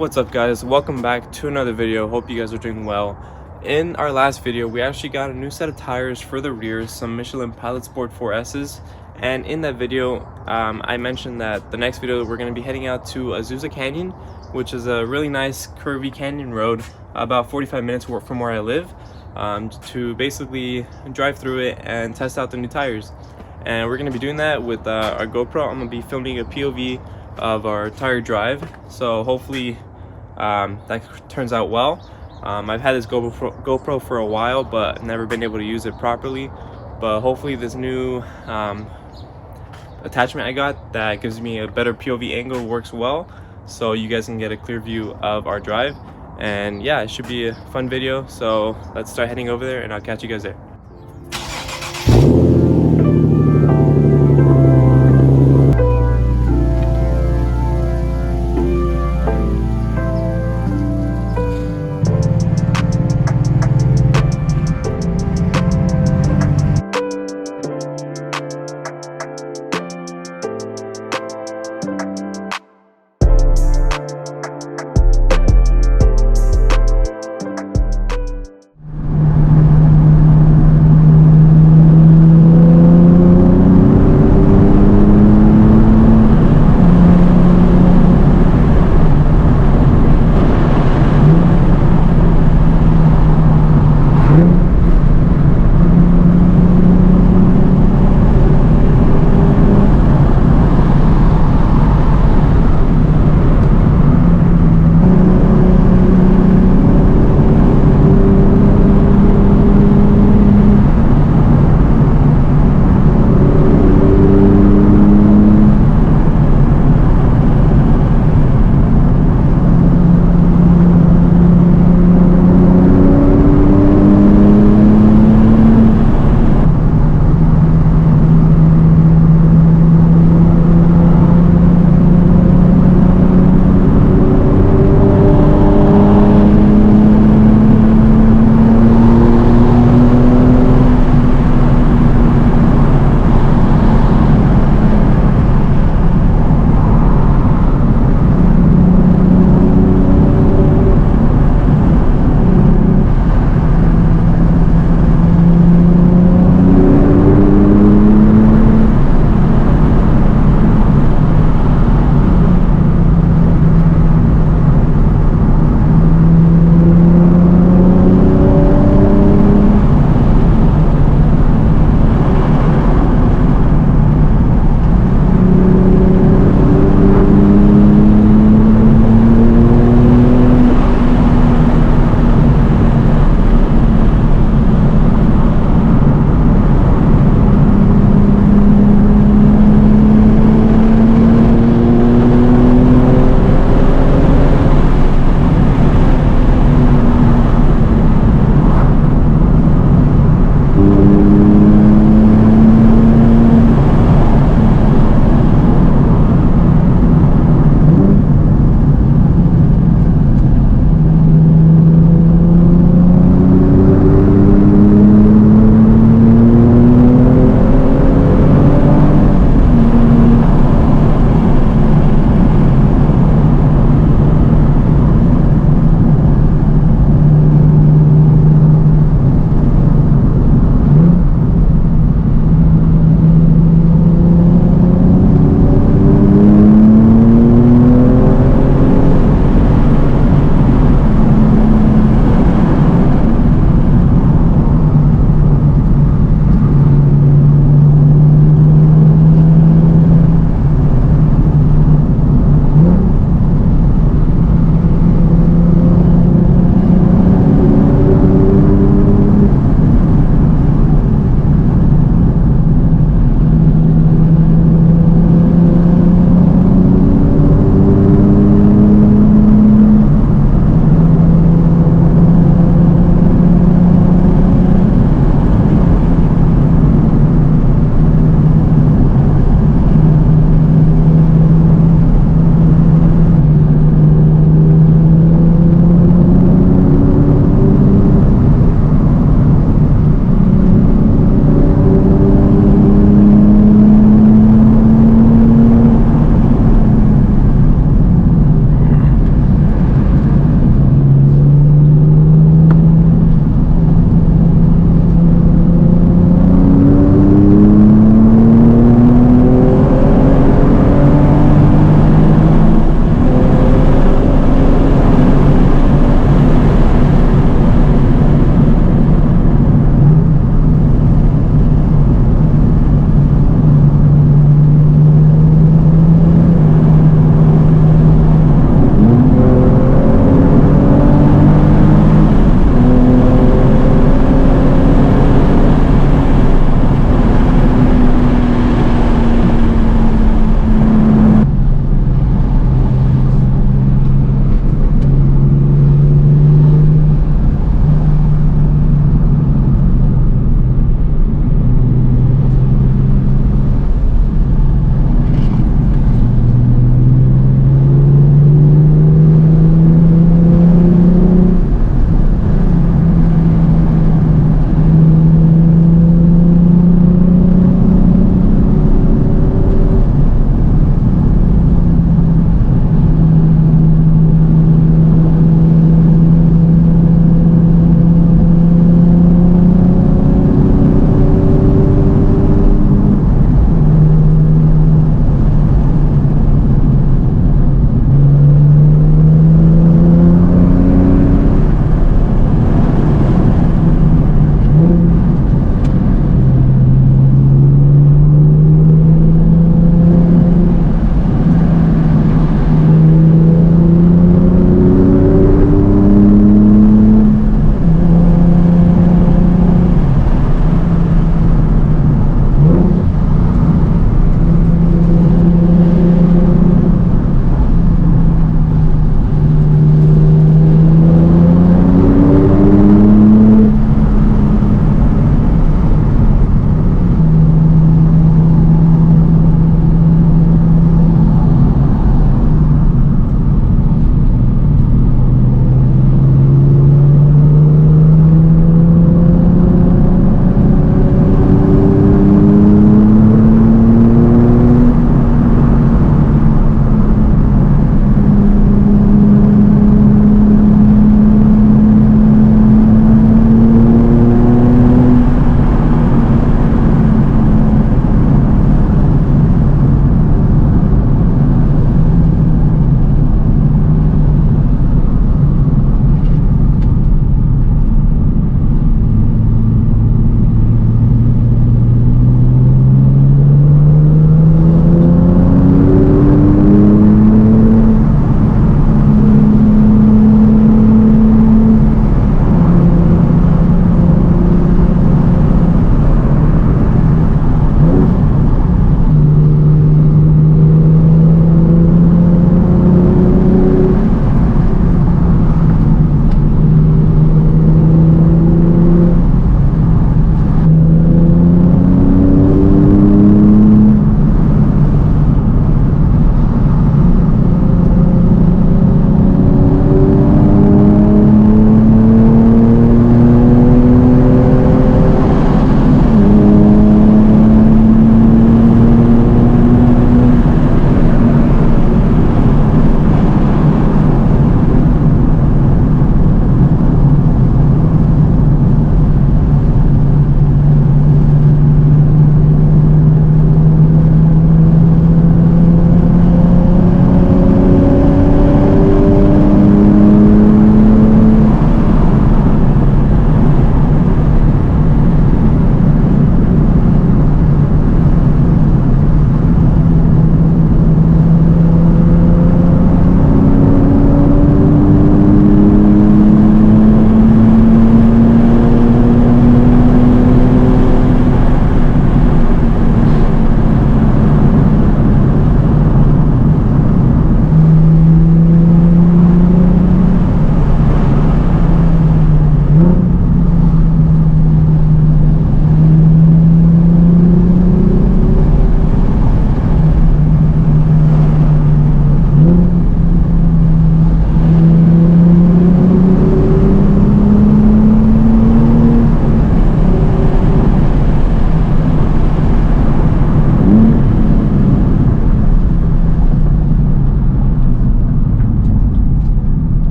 What's up guys, welcome back to another video. Hope you guys are doing well. In our last video we actually got a new set of tires for the rear, some Michelin Pilot Sport 4S's, and in that video I mentioned that the next video we're going to be heading out to Azusa Canyon, which is a really nice curvy canyon road about 45 minutes from where I live, to basically drive through it and test out the new tires. And we're going to be doing that with our GoPro. I'm going to be filming a POV of our tire drive, so hopefully that turns out well. I've had this GoPro for a while but never been able to use it properly, but hopefully this new attachment I got that gives me a better POV angle works well, so you guys can get a clear view of our drive. And yeah, it should be a fun video, so let's start heading over there and I'll catch you guys there.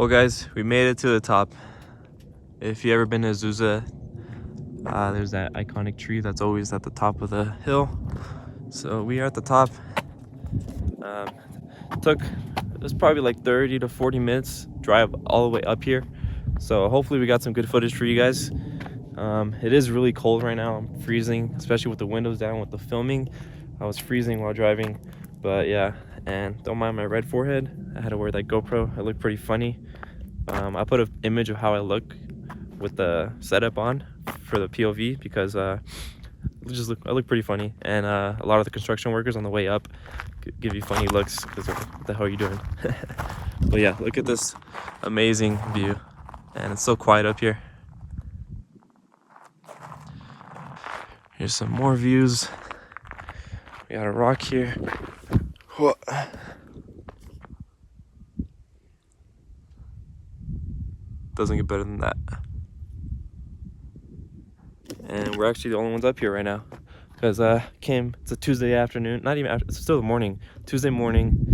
Well guys, we made it to the top. If you ever been to Azusa, there's that iconic tree that's always at the top of the hill. So we are at the top. It was probably like 30 to 40 minutes drive all the way up here. So hopefully we got some good footage for you guys. It is really cold right now. I'm freezing, especially with the windows down with the filming. I was freezing while driving, but yeah. And don't mind my red forehead. I had to wear that GoPro. I look pretty funny. I put an image of how I look with the setup on for the POV because I look pretty funny, and a lot of the construction workers on the way up give you funny looks because of what the hell are you doing. But yeah, look at this amazing view, and it's so quiet up here. Here's some more views. We got a rock here. Whoa. Doesn't get better than that. And we're actually the only ones up here right now because it's a Tuesday afternoon, not even after, it's still the morning, Tuesday morning.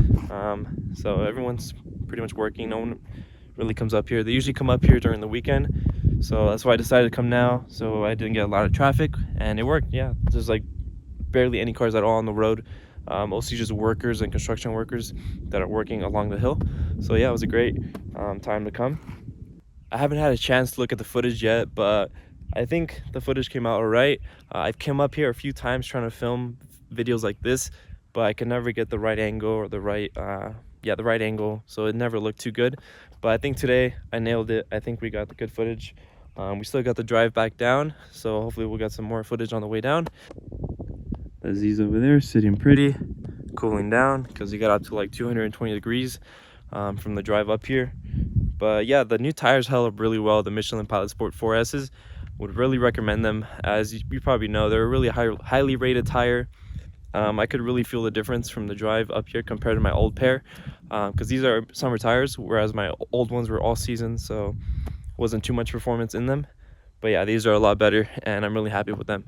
So everyone's pretty much working. No one really comes up here. They usually come up here during the weekend, so that's why I decided to come now, so I didn't get a lot of traffic, and it worked. Yeah, there's like barely any cars at all on the road. Mostly just workers and construction workers that are working along the hill. So yeah, it was a great time to come. I haven't had a chance to look at the footage yet, but I think the footage came out all right. I've come up here a few times trying to film videos like this, but I can never get the right angle or the right angle, so it never looked too good. But I think today I nailed it. I think we got the good footage. We still got the drive back down, so hopefully we'll get some more footage on the way down. The Z's over there sitting pretty, cooling down because he got up to like 220 degrees from the drive up here. But yeah, the new tires held up really well. The Michelin Pilot Sport 4S's, would really recommend them. As you probably know, they're a really highly rated tire. I could really feel the difference from the drive up here compared to my old pair, because these are summer tires, whereas my old ones were all season, so wasn't too much performance in them. But yeah, these are a lot better, and I'm really happy with them.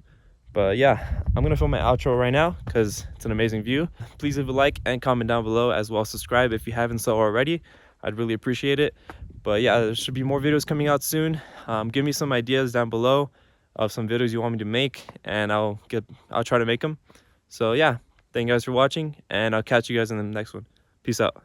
But yeah, I'm gonna film my outro right now because it's an amazing view. Please leave a like and comment down below, as well as subscribe if you haven't so already. I'd really appreciate it. But yeah, there should be more videos coming out soon. Give me some ideas down below of some videos you want me to make, and I'll try to make them. So yeah, thank you guys for watching, and I'll catch you guys in the next one. Peace out.